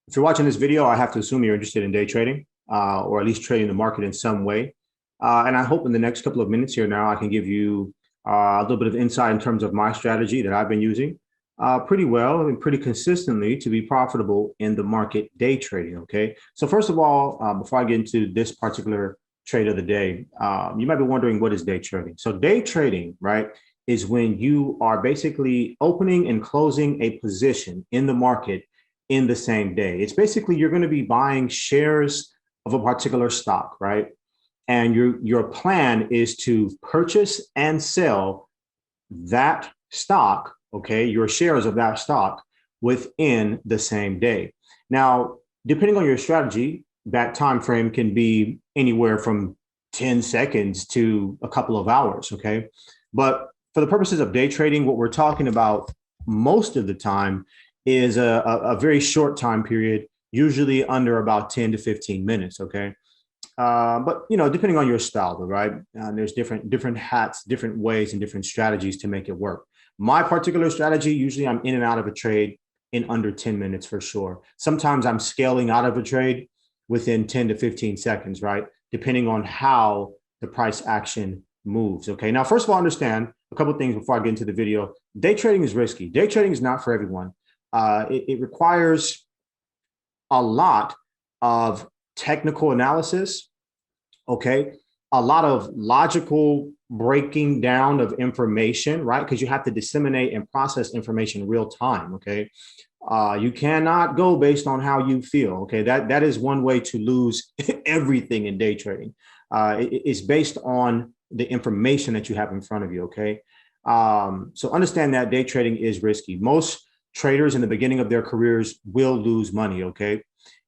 If you're watching this video, I have to assume you're interested in day trading, or at least trading the market in some way. And I hope in the next couple of minutes here now, I can give you a little bit of insight in terms of my strategy that I've been using pretty well and pretty consistently to be profitable in the market day trading. Okay. So first of all, before I get into this particular trade of the day, you might be wondering, what is day trading? So day trading, right, is when you are basically opening and closing a position in the market in the same day. It's basically you're going to be buying shares of a particular stock, right? And your plan is to purchase and sell that stock, okay, your shares of that stock within the same day. Now, depending on your strategy, that time frame can be anywhere from 10 seconds to a couple of hours, okay? But for the purposes of day trading, what we're talking about most of the time is a very short time period, usually under about 10 to 15 minutes, okay? But depending on your style, right? There's different hats, different ways, and different strategies to make it work. My particular strategy, usually I'm in and out of a trade in under 10 minutes for sure. Sometimes I'm scaling out of a trade within 10 to 15 seconds, right? Depending on how the price action moves. Okay. Now, first of all, understand a couple of things before I get into the video. Day trading is risky. Day trading is not for everyone. It requires a lot of technical analysis, okay? A lot of logical breaking down of information, right? Because you have to disseminate and process information real time, okay? You cannot go based on how you feel, okay? That is one way to lose everything in day trading. It's based on the information that you have in front of you, okay? So understand that day trading is risky. Most traders in the beginning of their careers will lose money, okay?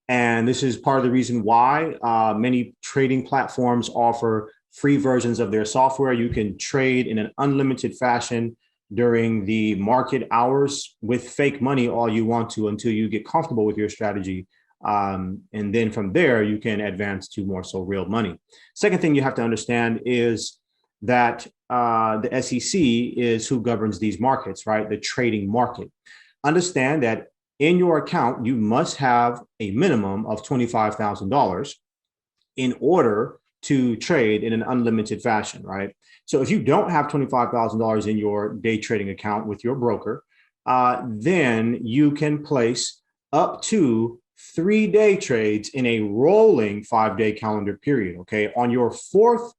And this is part of the reason why many trading platforms offer free versions of their software. You can trade in an unlimited fashion during the market hours with fake money all you want to until you get comfortable with your strategy. And then from there, you can advance to more so real money. Second thing you have to understand is that the SEC is who governs these markets, right? The trading market. Understand that in your account, you must have a minimum of $25,000 in order to trade in an unlimited fashion, right? So if you don't have $25,000 in your day trading account with your broker, then you can place up to 3-day trades in a rolling 5-day calendar period, okay? On your fourth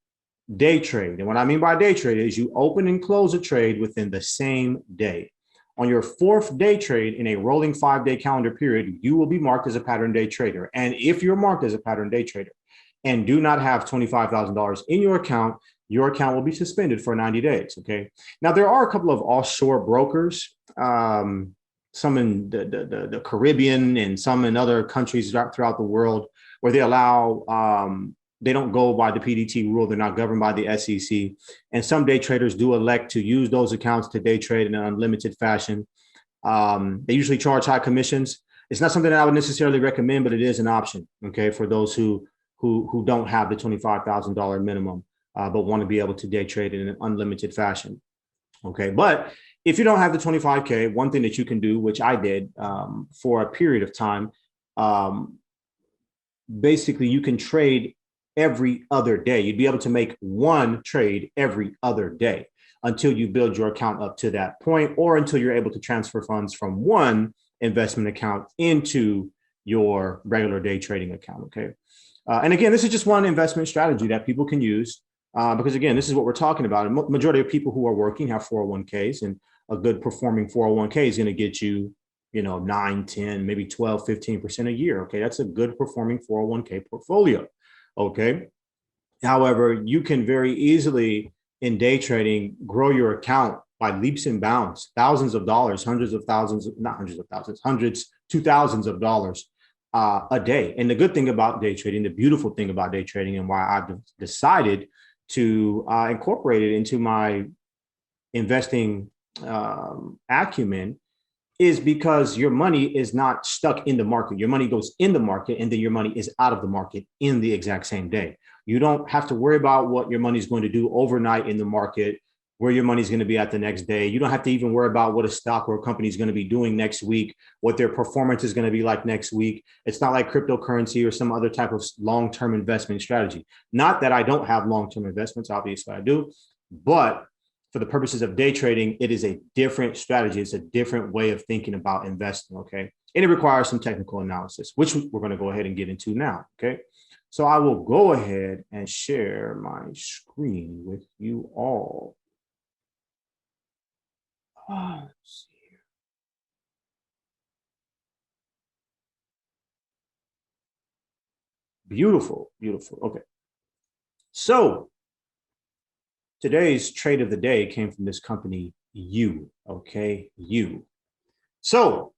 day trade, and what I mean by day trade is you open and close a trade within the same day. On your fourth day trade in a rolling 5-day calendar period, you will be marked as a pattern day trader. And if you're marked as a pattern day trader and do not have $25,000 in your account will be suspended for 90 days. Okay. Now, there are a couple of offshore brokers, some in the Caribbean and some in other countries throughout the world, where they allow they don't go by the PDT rule. They're not governed by the SEC. And some day traders do elect to use those accounts to day trade in an unlimited fashion. They usually charge high commissions. It's not something that I would necessarily recommend, but it is an option, okay, for those who don't have the $25,000 minimum, but want to be able to day trade in an unlimited fashion. Okay, but if you don't have the 25K, one thing that you can do, which I did for a period of time, basically you can trade every other day. You'd be able to make one trade every other day until you build your account up to that point, or until you're able to transfer funds from one investment account into your regular day trading account, okay? And again, this is just one investment strategy that people can use because, again, this is what we're talking about. And majority of people who are working have 401ks, and a good performing 401k is going to get you, 9, 10, maybe 12, 15% a year, okay? That's a good performing 401k portfolio. Okay. However, you can very easily in day trading grow your account by leaps and bounds, thousands of dollars, hundreds of thousands, not hundreds of thousands, hundreds to thousands of dollars a day. And the good thing about day trading, the beautiful thing about day trading, and why I've decided to incorporate it into my investing acumen, is because your money is not stuck in the market. Your money goes in the market, and then your money is out of the market in the exact same day. You don't have to worry about what your money is going to do overnight in the market where your money's going to be at the next day. You don't have to even worry about what a stock or a company is going to be doing next week, what their performance is going to be like next week. It's not like cryptocurrency or some other type of long-term investment strategy. Not that I don't have long-term investments, obviously I do, but for the purposes of day trading, it is a different strategy. It's a different way of thinking about investing, okay? And it requires some technical analysis, which we're going to go ahead and get into now, okay? So I will go ahead and share my screen with you all. Let's see here. Beautiful, beautiful. Okay. So today's trade of the day came from this company, okay? So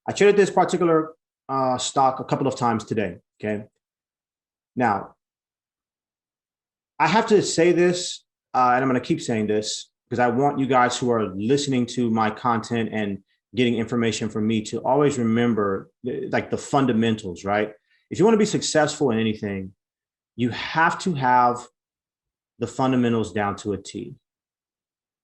I traded this particular stock a couple of times today, okay? Now, I have to say this, and I'm going to keep saying this because I want you guys who are listening to my content and getting information from me to always remember like the fundamentals, right? If you want to be successful in anything, you have to have the fundamentals down to a T.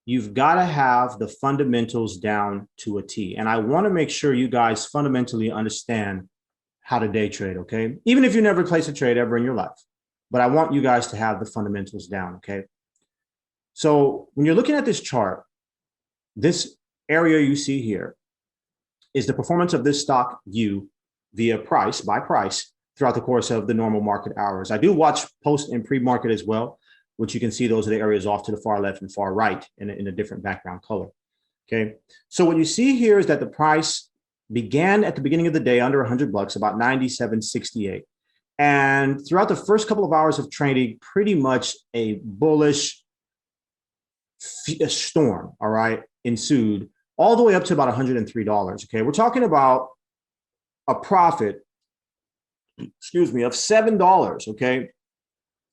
You've got to have the fundamentals down to a T. And I want to make sure you guys fundamentally understand how to day trade, okay? Even if you never place a trade ever in your life. But I want you guys to have the fundamentals down, okay? So when you're looking at this chart, this area you see here is the performance of this stock U via price, by price, throughout the course of the normal market hours. I do watch post and pre-market as well, which you can see those are the areas off to the far left and far right in a different background color, okay? So what you see here is that the price began at the beginning of the day under 100 bucks, about 97.68. And throughout the first couple of hours of trading, pretty much a bullish storm, all right, ensued all the way up to about $103, okay? We're talking about a profit, excuse me, of $7, okay?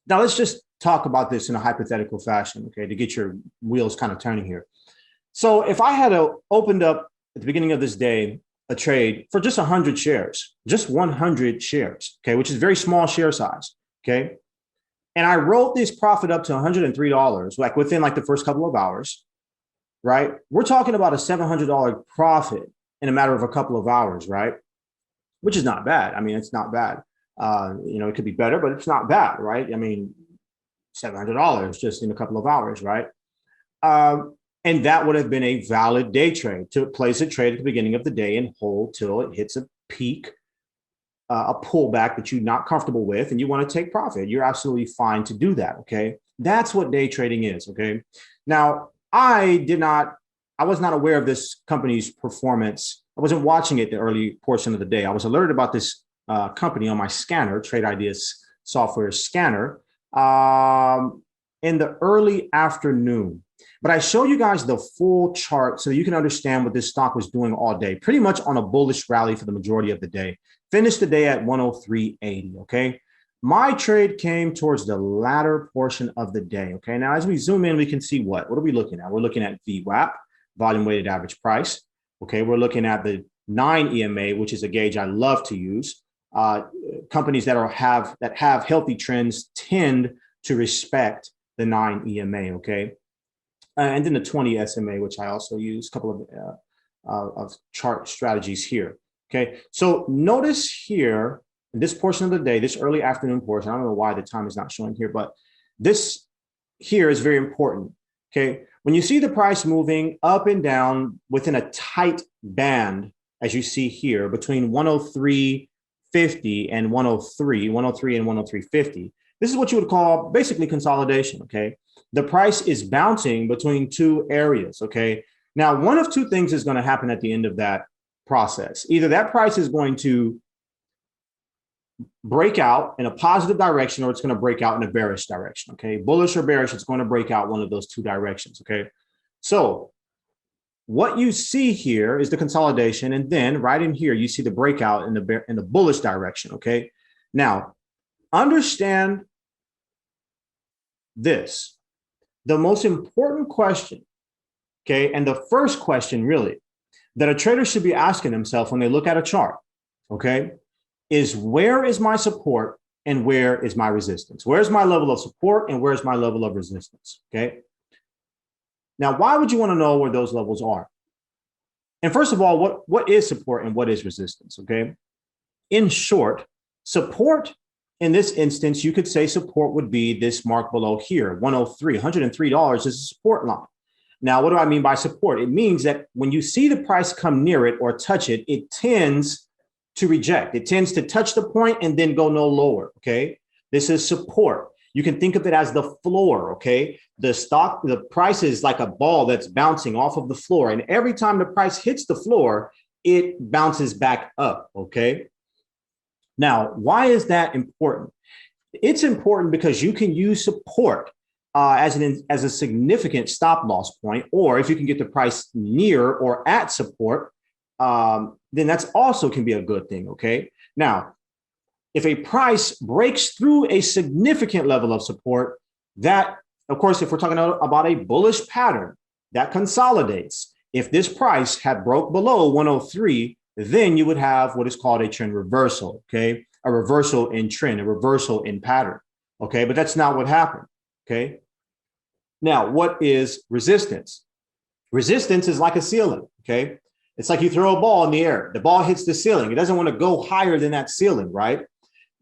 Now let's just talk about this in a hypothetical fashion, okay, to get your wheels kind of turning here. So if I had opened up at the beginning of this day a trade for just 100 shares, just 100 shares, okay, which is very small share size, okay, and I wrote this profit up to $103, like within like the first couple of hours, right? We're talking about a $700 profit in a matter of a couple of hours, right? Which is not bad. I mean, it's not bad. You know, it could be better, but it's not bad, right? I mean, $700 just in a couple of hours, right? And that would have been a valid day trade to place a trade at the beginning of the day and hold till it hits a peak, a pullback that you're not comfortable with and you want to take profit. You're absolutely fine to do that, okay? That's what day trading is, okay? Now, I was not aware of this company's performance. I wasn't watching it the early portion of the day. I was alerted about this company on my scanner, Trade Ideas software scanner, in the early afternoon. But I show you guys the full chart so you can understand what this stock was doing all day, pretty much on a bullish rally for the majority of the day. Finished the day at 103.80, okay? My trade came towards the latter portion of the day, okay? Now, as we zoom in, we can see what? What are we looking at? We're looking at VWAP, volume weighted average price, okay? We're looking at the 9 EMA, which is a gauge I love to use. Companies that have healthy trends tend to respect the 9 EMA, okay? And then the 20 SMA, which I also use, a couple of chart strategies here, okay? So notice here, in this portion of the day, this early afternoon portion, I don't know why the time is not showing here, but this here is very important, okay? When you see the price moving up and down within a tight band, as you see here, between 103.50 and 103 and 103.50, this is what you would call basically consolidation, okay? The price is bouncing between two areas, okay? Now, one of two things is going to happen at the end of that process. Either that price is going to break out in a positive direction or it's going to break out in a bearish direction, okay? Bullish or bearish, it's going to break out one of those two directions, okay? So what you see here is the consolidation, and then right in here, you see the breakout in the bullish direction, okay? Now, understand this. The most important question, okay, and the first question really that a trader should be asking himself when they look at a chart, okay, is where is my support and where is my resistance? Where's my level of support and where's my level of resistance? Okay. Now, why would you want to know where those levels are? And first of all, what is support and what is resistance? Okay. In short, support in this instance, you could say support would be this mark below here, 103, $103 is a support line. Now, what do I mean by support? It means that when you see the price come near it or touch it, it tends to reject. It tends to touch the point and then go no lower, okay? This is support. You can think of it as the floor, okay? The price is like a ball that's bouncing off of the floor. And every time the price hits the floor, it bounces back up, okay? Now, why is that important? It's important because you can use support as a significant stop loss point, or if you can get the price near or at support, then that's also can be a good thing, okay? Now, if a price breaks through a significant level of support, that, of course, if we're talking about a bullish pattern, that consolidates. If this price had broke below 103, then you would have what is called a trend reversal, okay? A reversal in trend, a reversal in pattern, okay? But that's not what happened, okay? Now, what is resistance? Resistance is like a ceiling, okay? It's like you throw a ball in the air. The ball hits the ceiling. It doesn't want to go higher than that ceiling, right?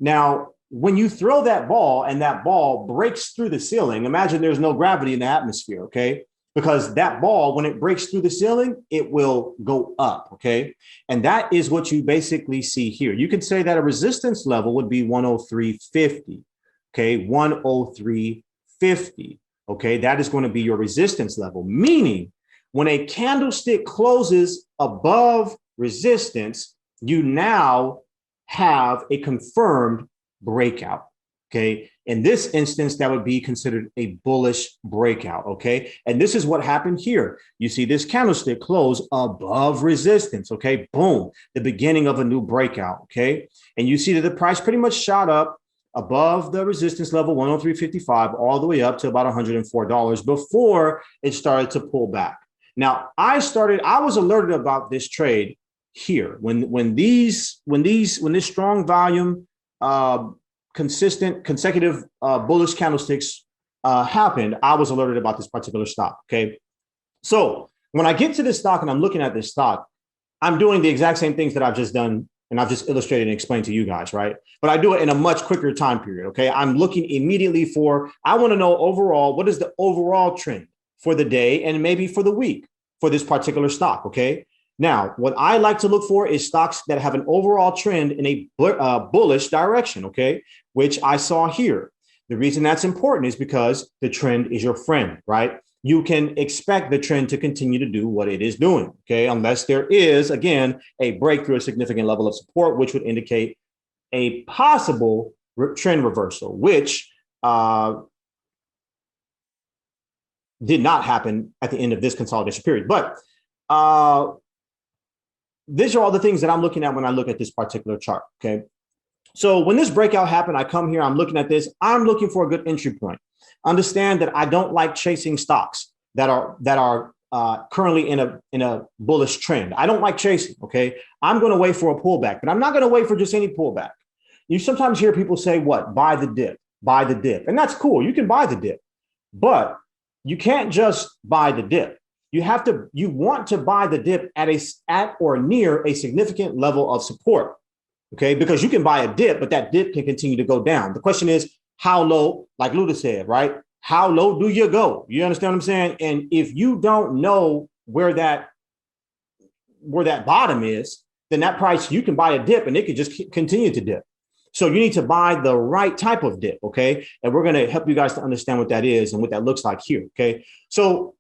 Now, when you throw that ball and that ball breaks through the ceiling, imagine there's no gravity in the atmosphere, okay? Because that ball, when it breaks through the ceiling, it will go up, okay? And that is what you basically see here. You could say that a resistance level would be 103.50, okay? 103.50, okay? That is going to be your resistance level, meaning when a candlestick closes above resistance, you now have a confirmed breakout, okay? In this instance, that would be considered a bullish breakout, okay? And this is what happened here. You see this candlestick close above resistance, okay? Boom, the beginning of a new breakout, okay? And you see that the price pretty much shot up above the resistance level, 103.55, all the way up to about $104 before it started to pull back. Now, I was alerted about this trade here when this strong volume, consistent consecutive bullish candlesticks happened, I was alerted about this particular stock. Okay, so when I get to this stock and I'm looking at this stock, I'm doing the exact same things that I've just done and I've just illustrated and explained to you guys, right? But I do it in a much quicker time period. Okay, I'm looking immediately for, I want to know overall, what is the overall trend for the day and maybe for the week for this particular stock. Okay. Now, what I like to look for is stocks that have an overall trend in a bullish direction, okay, which I saw here. The reason that's important is because the trend is your friend, right? You can expect the trend to continue to do what it is doing, okay, unless there is, again, a breakthrough, a significant level of support, which would indicate a possible trend reversal, which did not happen at the end of this consolidation period. But these are all the things that I'm looking at when I look at this particular chart, okay? So when this breakout happened, I come here, I'm looking at this, I'm looking for a good entry point. Understand that I don't like chasing stocks that are currently in a bullish trend. I don't like chasing, okay? I'm gonna wait for a pullback, but I'm not gonna wait for just any pullback. You sometimes hear people say, what? Buy the dip, buy the dip. And that's cool, you can buy the dip, but you can't just buy the dip. You want to buy the dip at or near a significant level of support, okay? Because you can buy a dip, but that dip can continue to go down. The question is, how low, like Luda said, right? How low do you go? You understand what I'm saying? And if you don't know where that bottom is, then that price, you can buy a dip and it could just continue to dip. So you need to buy the right type of dip, okay? And we're gonna help you guys to understand what that is and what that looks like here, okay? So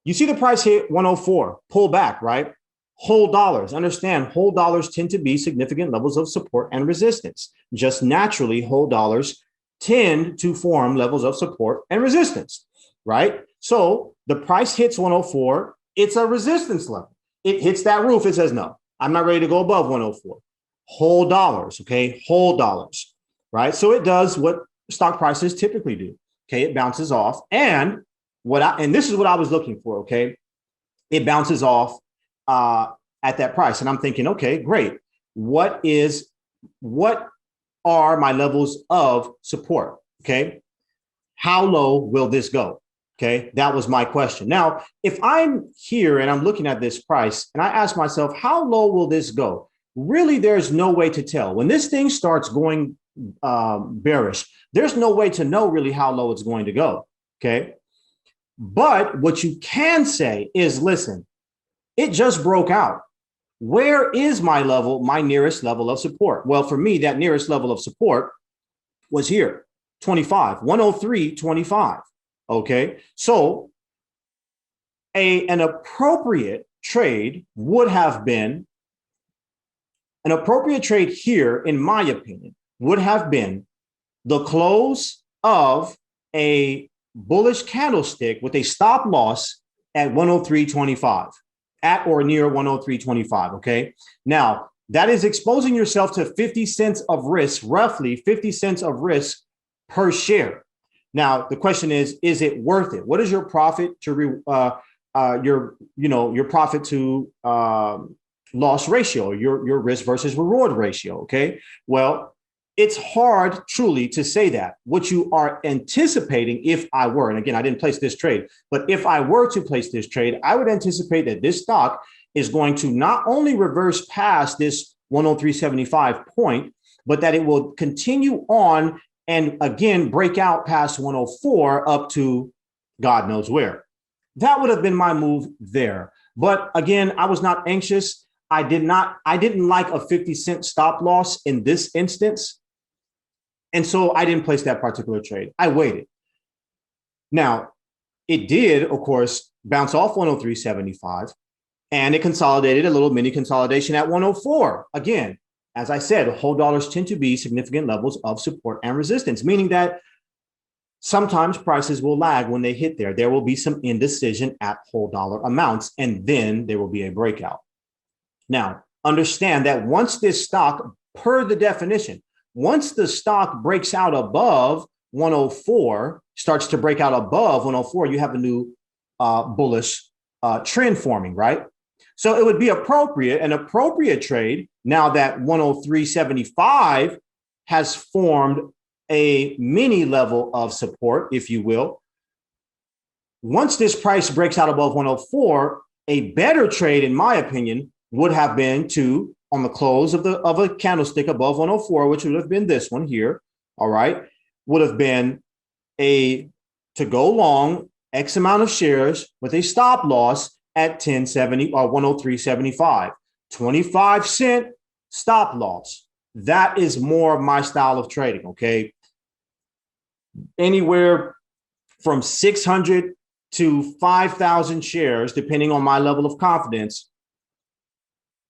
you see the price hit 104, pull back, right? Whole dollars, understand, whole dollars tend to be significant levels of support and resistance. Just naturally, whole dollars tend to form levels of support and resistance, right? So the price hits 104, it's a resistance level. It hits that roof, it says, no, I'm not ready to go above 104. Whole dollars, okay, whole dollars, right? So it does what stock prices typically do, okay? It bounces off, and this is what I was looking for, okay? It bounces off at that price, and I'm thinking, okay, great. What are my levels of support. Okay. How low will this go? Okay. That was my question. Now, if I'm here and I'm looking at this price and I ask myself, how low will this go? Really, there's no way to tell. When this thing starts going bearish, there's no way to know really how low it's going to go. Okay. But what you can say is, listen, it just broke out. Where is my level, my nearest level of support? Well, for me, that nearest level of support was here, 25, 103.25. Okay. So an appropriate trade would have been, an appropriate trade here, in my opinion, would have been the close of a bullish candlestick with a stop loss at 103.25, at or near 103.25. Okay. Now, that is exposing yourself to 50 cents of risk, roughly 50 cents of risk per share. Now, the question is it worth it? What is your profit to your profit to loss ratio, your risk versus reward ratio? Okay. Well, it's hard truly to say that. What you are anticipating, if I were, and again, I didn't place this trade, but if I were to place this trade, I would anticipate that this stock is going to not only reverse past this 103.75 point, but that it will continue on and again break out past 104 up to God knows where. That would have been my move there. But again, I was not anxious. I didn't like a 50-cent stop loss in this instance. And so I didn't place that particular trade. I waited. Now, it did, of course, bounce off 103.75, and it consolidated a little mini consolidation at 104. Again, as I said, whole dollars tend to be significant levels of support and resistance, meaning that sometimes prices will lag when they hit there. There will be some indecision at whole dollar amounts, and then there will be a breakout. Now, understand that once this stock, per the definition, once the stock breaks out above 104, starts to break out above 104, you have a new bullish trend forming, right? So it would be an appropriate trade now that 103.75 has formed a mini level of support, if you will. Once this price breaks out above 104, a better trade, in my opinion, would have been to, on the close of a candlestick above 104, which would have been this one here, all right, would have been to go long X amount of shares with a stop loss at 1070 or 103.75, 25-cent stop loss. That is more of my style of trading. Okay. Anywhere from 600 to 5,000 shares, depending on my level of confidence,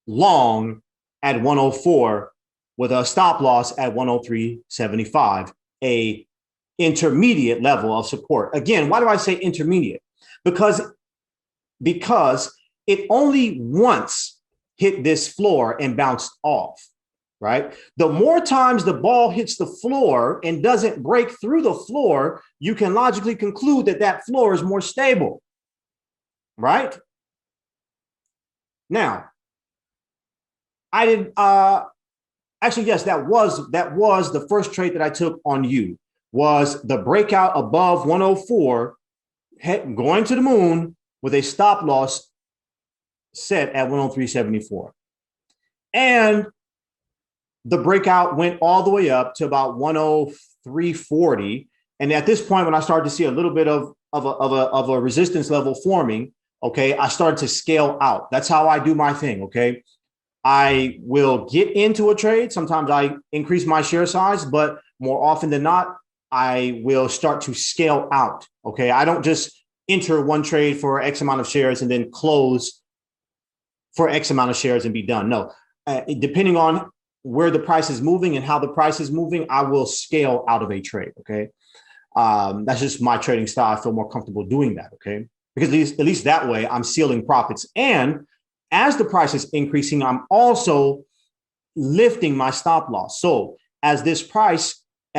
long at 104 with a stop loss at 103.75, a intermediate level of support. Again, why do I say intermediate? Because it only once hit this floor and bounced off, right? The more times the ball hits the floor and doesn't break through the floor, you can logically conclude that that floor is more stable, right? Now, I didn't actually, yes, that was the first trade that I took on you, was the breakout above 104, going to the moon with a stop loss set at 103.74. And the breakout went all the way up to about 103.40. And at this point, when I started to see a little bit of a resistance level forming, okay, I started to scale out. That's how I do my thing, okay? I will get into a trade. Sometimes I increase my share size, but more often than not, I will start to scale out, okay? I don't just enter one trade for X amount of shares and then close for X amount of shares and be done. No, depending on where the price is moving and how the price is moving, I will scale out of a trade, okay? That's just my trading style. I feel more comfortable doing that, okay? Because at least that way I'm sealing profits. And as the price is increasing, I'm also lifting my stop loss. So as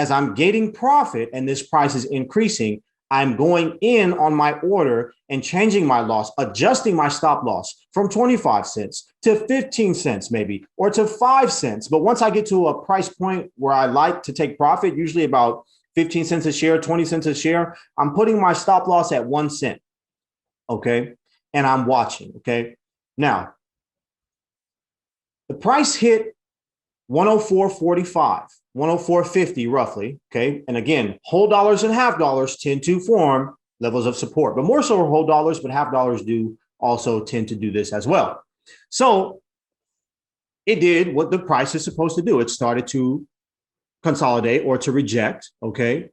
I'm getting profit and this price is increasing, I'm going in on my order and changing my loss, adjusting my stop loss from 25 cents to 15 cents maybe, or to 5 cents. But once I get to a price point where I like to take profit, usually about 15 cents a share, 20 cents a share, I'm putting my stop loss at 1 cent. Okay. And I'm watching. Okay. Now, the price hit 104.45, 104.50 roughly. Okay. And again, whole dollars and half dollars tend to form levels of support, but more so whole dollars, but half dollars do also tend to do this as well. So it did what the price is supposed to do. It started to consolidate or to reject. Okay.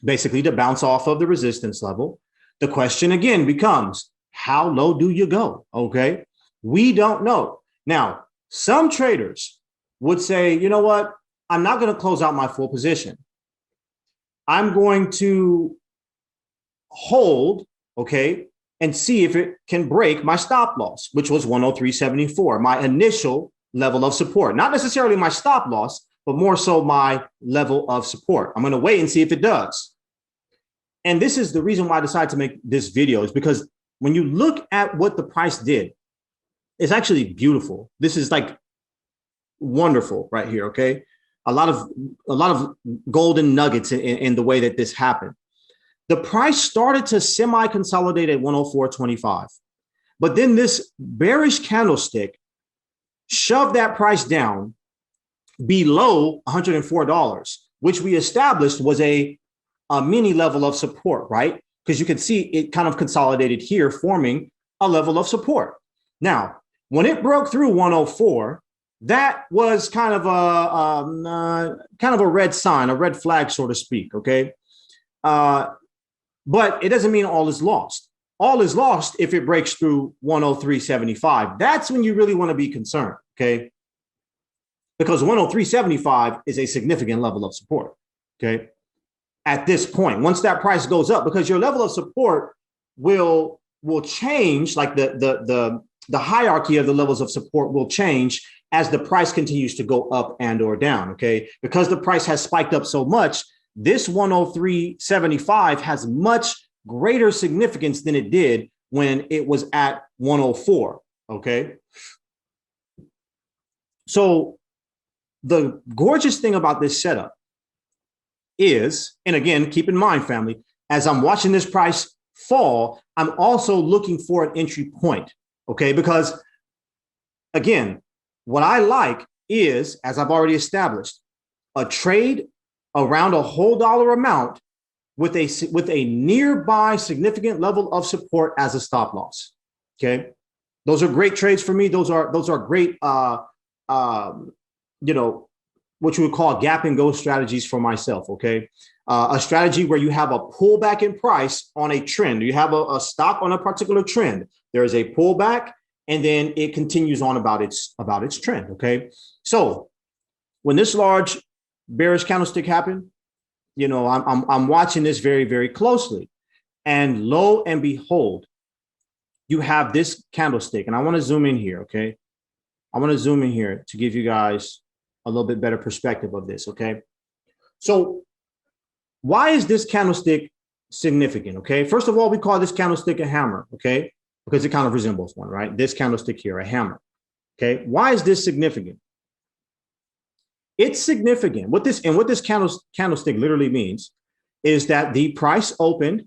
Basically to bounce off of the resistance level. The question again becomes, how low do you go? Okay. We don't know. Now, some traders would say, you know what? I'm not going to close out my full position. I'm going to hold, okay, and see if it can break my stop loss, which was 103.74, my initial level of support. Not necessarily my stop loss, but more so my level of support. I'm going to wait and see if it does. And this is the reason why I decided to make this video, is because when you look at what the price did, it's actually beautiful. This is like wonderful right here. Okay. A lot of golden nuggets in the way that this happened. The price started to semi-consolidate at 104.25, but then this bearish candlestick shoved that price down below $104, which we established was a mini level of support, right? Because you can see it kind of consolidated here, forming a level of support. Now, when it broke through 104, that was kind of a red sign, a red flag, so to speak. Okay, but it doesn't mean all is lost. All is lost if it breaks through 103.75. That's when you really want to be concerned. Okay, because 103.75 is a significant level of support. Okay, at this point, once that price goes up, because your level of support will change, like the hierarchy of the levels of support will change as the price continues to go up and or down. Okay, because the price has spiked up so much, this 103.75 has much greater significance than it did when it was at 104. Okay, so the gorgeous thing about this setup is, and again, keep in mind, family, as I'm watching this price fall, I'm also looking for an entry point. Okay, because again, what I like is, as I've already established, a trade around a whole dollar amount with a nearby significant level of support as a stop loss. Okay, those are great trades for me. Those are great, what you would call gap and go strategies for myself. Okay, a strategy where you have a pullback in price on a trend. You have a stock on a particular trend. There is a pullback, and then it continues on about its trend. Okay, so when this large bearish candlestick happened, I'm watching this very, very closely, and lo and behold, you have this candlestick, and I want to zoom in here. Okay, I want to zoom in here to give you guys a little bit better perspective of this. Okay, so why is this candlestick significant? Okay, first of all, we call this candlestick a hammer. Okay, because it kind of resembles one, right? This candlestick here, a hammer. Okay, why is this significant? It's significant. What this candlestick literally means is that the price opened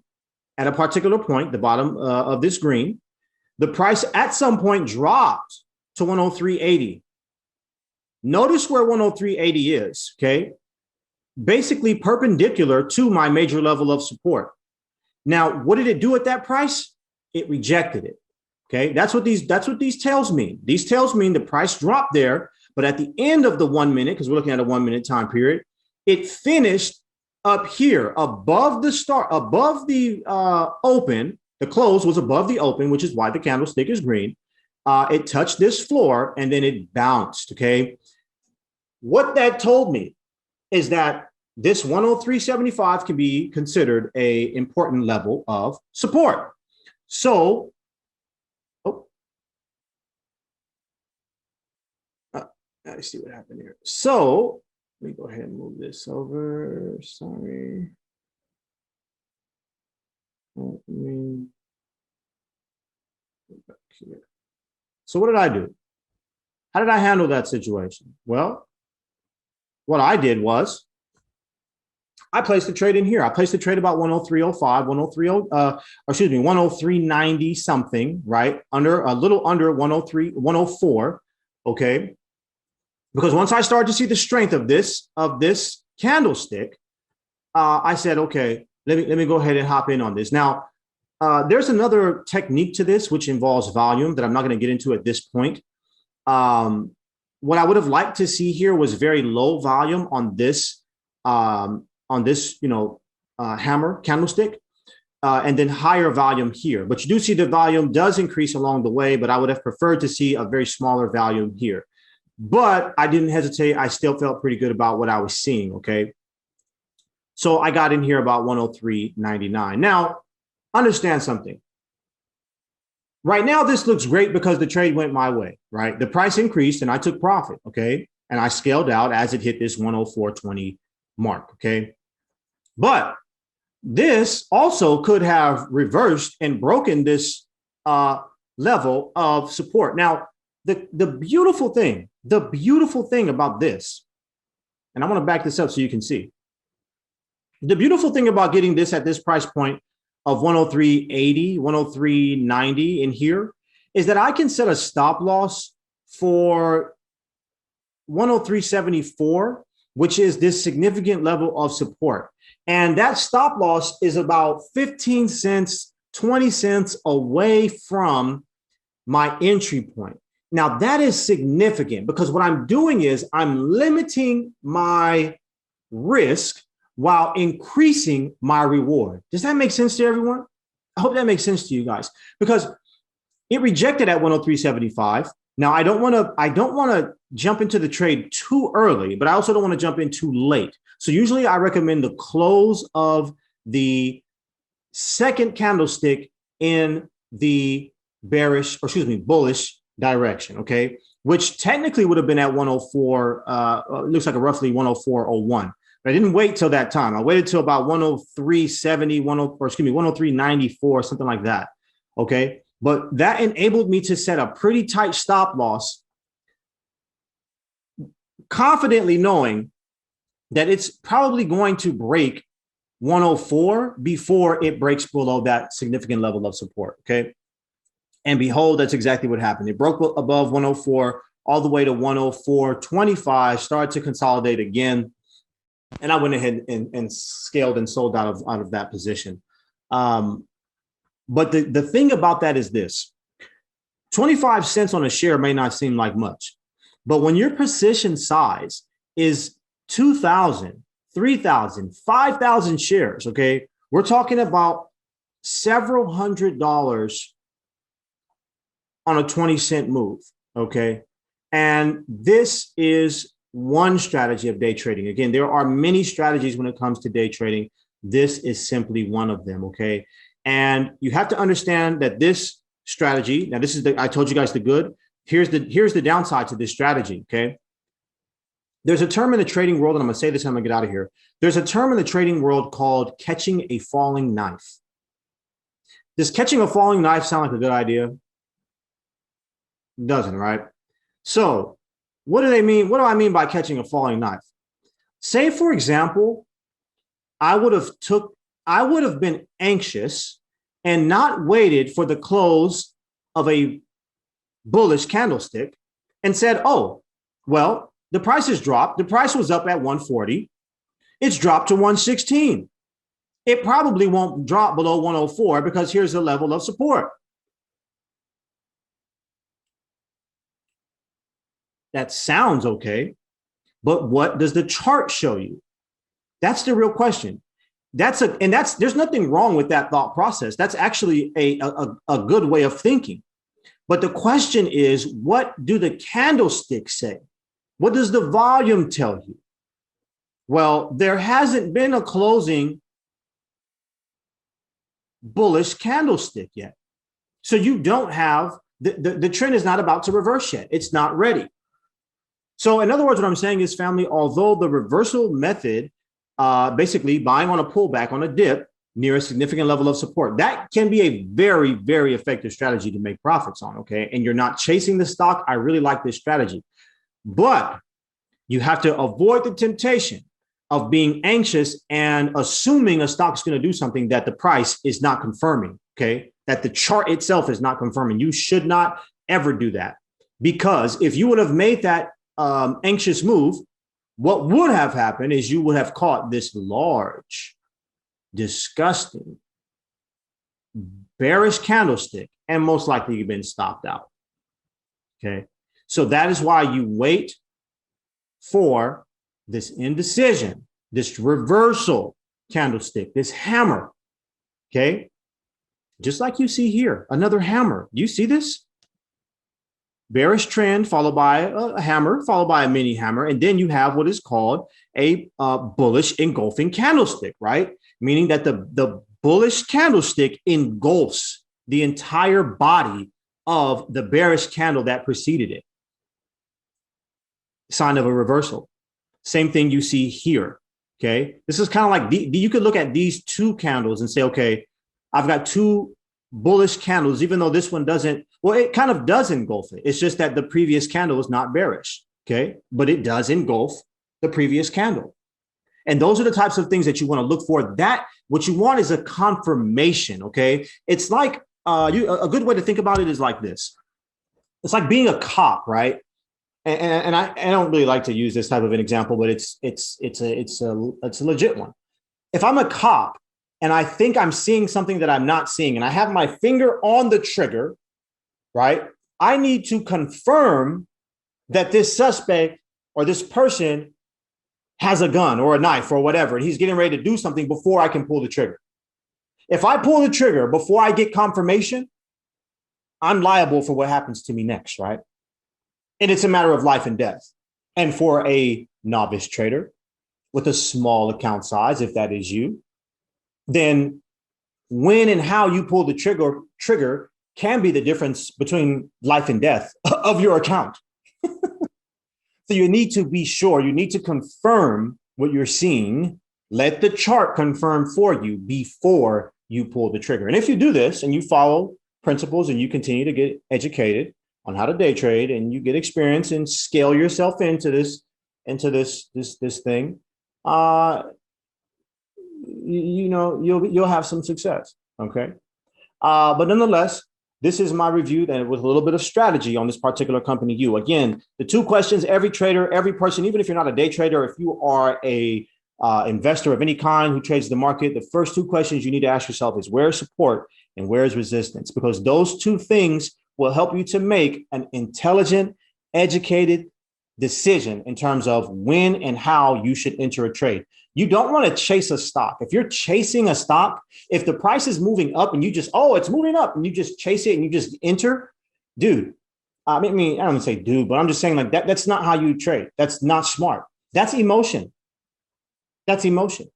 at a particular point, the bottom of this green. The price at some point dropped to 103.80. Notice where 103.80 is, okay? Basically perpendicular to my major level of support. Now, what did it do at that price? It rejected it. Okay, that's what these tails mean. These tails mean the price dropped there, but at the end of the 1 minute, because we're looking at a 1 minute time period, it finished up here above the start, above the open. The close was above the open, which is why the candlestick is green. It touched this floor and then it bounced. Okay, what that told me is that this 103.75 can be considered an important level of support. So, I see what happened here. So let me go ahead and move this over. Sorry. Let me go back here. So what did I do? How did I handle that situation? Well, what I did was I placed the trade in here. I placed the trade about 103.05, 103.0, excuse me, 103.90 something, right? Under a little under 103, 104. Okay. Because once I started to see the strength of this candlestick, I said, okay, let me go ahead and hop in on this. Now, there's another technique to this, which involves volume that I'm not going to get into at this point. What I would have liked to see here was very low volume on this, hammer candlestick, and then higher volume here. But you do see the volume does increase along the way, but I would have preferred to see a very smaller volume here. But I didn't hesitate. I still felt pretty good about what I was seeing, okay? So I got in here about 103.99. Now, understand something. Right now, this looks great because the trade went my way, right? The price increased and I took profit, okay? And I scaled out as it hit this 104.20 mark, okay? But this also could have reversed and broken this level of support. Now, the beautiful thing about this, and I want to back this up so you can see. The beautiful thing about getting this at this price point of 103.80, 103.90 in here is that I can set a stop loss for 103.74, which is this significant level of support. And that stop loss is about 15 cents, 20 cents away from my entry point. Now, that is significant because what I'm doing is I'm limiting my risk while increasing my reward. Does that make sense to everyone? I hope that makes sense to you guys, because it rejected at 103.75. Now, I don't want to jump into the trade too early, but I also don't want to jump in too late. So usually I recommend the close of the second candlestick in the bullish direction, okay? Which technically would have been at 104, looks like a roughly 104.01. But I didn't wait till that time. I waited till about 103.70, 103.94, something like that, okay? But that enabled me to set a pretty tight stop loss, confidently knowing that it's probably going to break 104 before it breaks below that significant level of support, okay? And behold, that's exactly what happened. It broke above 104 all the way to 104.25, started to consolidate again, and I went ahead and scaled and sold out of that position. But the thing about that is this: 25 cents on a share may not seem like much, but when your position size is 2,000, 3,000, 5,000 shares, okay, we're talking about several $100s on a 20-cent move, okay? And this is one strategy of day trading. Again, there are many strategies when it comes to day trading. This is simply one of them, okay? And you have to understand that this strategy, now this is I told you guys the good. Here's the downside to this strategy, okay? There's a term in the trading world, and I'm gonna say this and I'm gonna get out of here. There's a term in the trading world called catching a falling knife. Does catching a falling knife sound like a good idea? Doesn't, right? So what do they mean? What do I mean by catching a falling knife? Say, for example, I would have been anxious and not waited for the close of a bullish candlestick and said, oh, well, the price has dropped. The price was up at 140. It's dropped to 116. It probably won't drop below 104 because here's the level of support. That sounds okay, but what does the chart show you? That's the real question. There's nothing wrong with that thought process. That's actually a good way of thinking. But the question is, what do the candlesticks say? What does the volume tell you? Well, there hasn't been a closing bullish candlestick yet. So you don't have, the trend is not about to reverse yet. It's not ready. So in other words, what I'm saying is, family, although the reversal method, basically buying on a pullback on a dip, near a significant level of support. That can be a very, very effective strategy to make profits on, okay? And you're not chasing the stock. I really like this strategy. But you have to avoid the temptation of being anxious and assuming a stock's going to do something that the price is not confirming, okay? That the chart itself is not confirming. You should not ever do that, because if you would have made that anxious move, what would have happened is you would have caught this large, disgusting, bearish candlestick, and most likely you've been stopped out, okay? So that is why you wait for this indecision, this reversal candlestick, this hammer, okay? Just like you see here, another hammer. Do you see this? Bearish trend followed by a hammer, followed by a mini hammer, and then you have what is called a bullish engulfing candlestick, right? Meaning that the bullish candlestick engulfs the entire body of the bearish candle that preceded it. Sign of a reversal. Same thing you see here, okay? This is kind of like, you could look at these two candles and say, okay, I've got two bullish candles, even though this one doesn't, well, it kind of does engulf it. It's just that the previous candle is not bearish, okay? But it does engulf the previous candle. And those are the types of things that you want to look for. That, what you want is a confirmation, okay? It's like, a good way to think about it is like this. It's like being a cop, right? And I don't really like to use this type of an example, but it's a legit one. If I'm a cop and I think I'm seeing something that I'm not seeing, and I have my finger on the trigger, right? I need to confirm that this suspect or this person has a gun or a knife or whatever, and he's getting ready to do something before I can pull the trigger. If I pull the trigger before I get confirmation, I'm liable for what happens to me next, right? And it's a matter of life and death. And for a novice trader with a small account size, if that is you, then when and how you pull the trigger can be the difference between life and death of your account. So you need to be sure, you need to confirm what you're seeing. Let the chart confirm for you before you pull the trigger. And if you do this and you follow principles and you continue to get educated on how to day trade and you get experience and scale yourself into this thing, you'll have some success. Okay. But nonetheless, this is my review and with a little bit of strategy on this particular company. Again, the two questions every trader, every person, even if you're not a day trader, if you are a investor of any kind who trades the market, the first two questions you need to ask yourself is where is support and where is resistance? Because those two things will help you to make an intelligent, educated decision in terms of when and how you should enter a trade. You don't want to chase a stock. If you're chasing a stock, if the price is moving up and you just, oh, it's moving up and you just chase it and you just enter, dude, I mean, I don't say dude, but I'm just saying like that. That's not how you trade. That's not smart. That's emotion. That's emotion.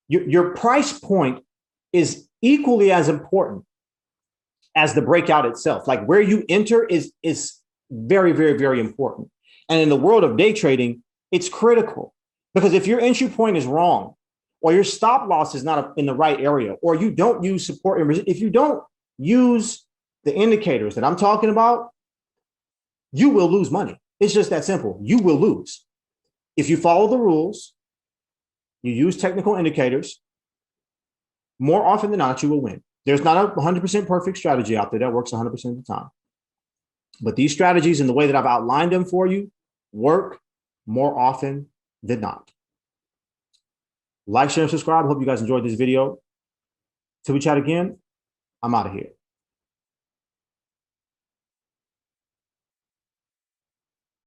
Your price point is equally as important as the breakout itself. Like where you enter is very, very, very important. And in the world of day trading, it's critical. Because if your entry point is wrong, or your stop loss is not in the right area, or you don't use support, if you don't use the indicators that I'm talking about, you will lose money. It's just that simple. You will lose. If you follow the rules, you use technical indicators, more often than not, you will win. There's not a 100% perfect strategy out there that works 100% of the time. But these strategies and the way that I've outlined them for you work more often than not. Like, share, and subscribe. I hope you guys enjoyed this video. Till we chat again, I'm out of here.